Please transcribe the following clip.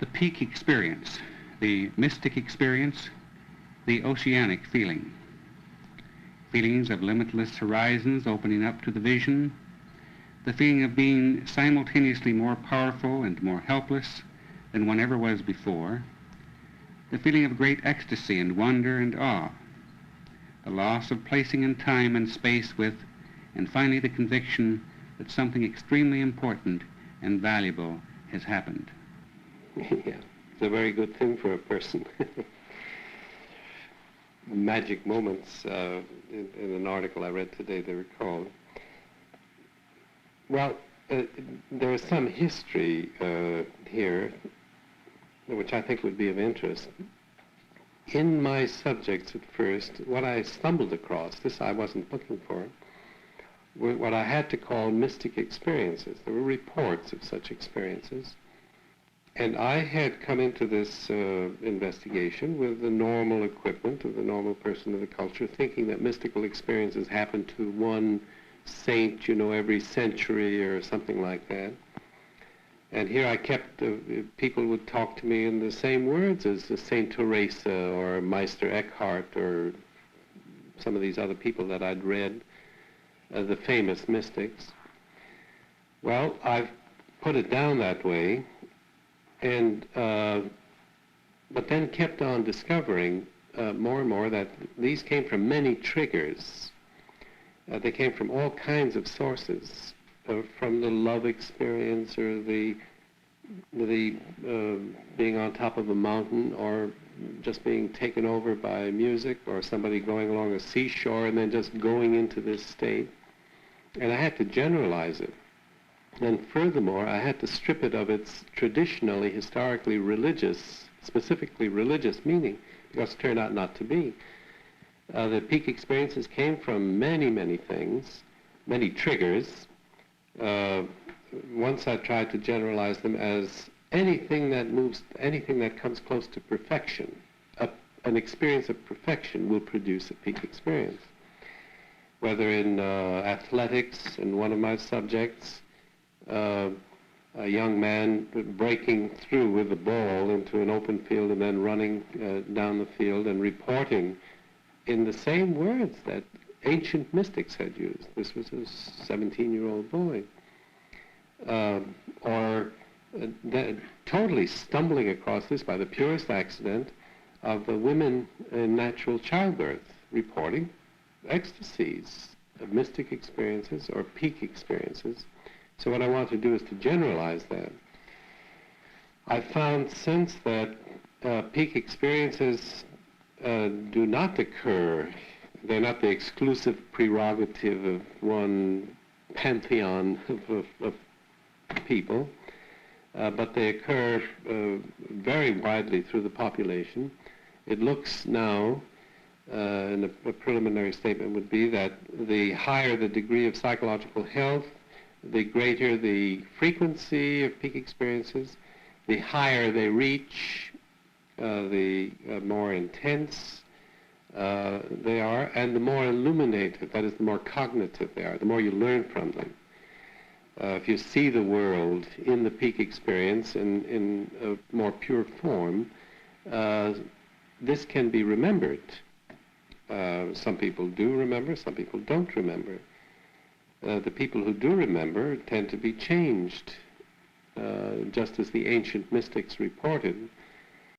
The peak experience, the mystic experience, the oceanic feeling. Feelings of limitless horizons opening up to the vision, the feeling of being simultaneously more powerful and more helpless than one ever was before, the feeling of great ecstasy and wonder and awe, the loss of placing in time and space with, and finally the conviction that something extremely important and valuable has happened. Yeah, it's a very good thing for a person. Magic moments, in an article I read today, they were called. Well, there is some history here, which I think would be of interest. In my subjects at first, what I stumbled across, this I wasn't looking for, were what I had to call mystic experiences. There were reports of such experiences. And I had come into this investigation with the normal equipment of the normal person of the culture, thinking that mystical experiences happen to one saint, you know, every century or something like that. And here I kept, people would talk to me in the same words as Saint Teresa or Meister Eckhart or some of these other people that I'd read, the famous mystics. Well, I've put it down that way, and but then kept on discovering more and more that these came from many triggers. They came from all kinds of sources, from the love experience or the being on top of a mountain, or just being taken over by music, or somebody going along a seashore and then just going into this state. And I had to generalize it. And furthermore, I had to strip it of its traditionally, historically religious, specifically religious meaning, because it turned out not to be. The peak experiences came from many, many things, many triggers. Once I tried to generalize them as anything that moves, anything that comes close to perfection. An experience of perfection will produce a peak experience. Whether in athletics, in one of my subjects, a young man breaking through with the ball into an open field and then running down the field and reporting in the same words that ancient mystics had used. This was a 17-year-old boy. Totally stumbling across this by the purest accident of the women in natural childbirth reporting ecstasies of mystic experiences or peak experiences. So what I want to do is to generalize that. I found since that peak experiences do not occur, they're not the exclusive prerogative of one pantheon of people, but they occur very widely through the population. It looks now, and a preliminary statement would be that the higher the degree of psychological health, the greater the frequency of peak experiences, the higher they reach, the more intense they are, and the more illuminated, that is, the more cognitive they are, the more you learn from them. If you see the world in the peak experience in a more pure form, this can be remembered. Some people do remember, some people don't remember. The people who do remember tend to be changed, just as the ancient mystics reported.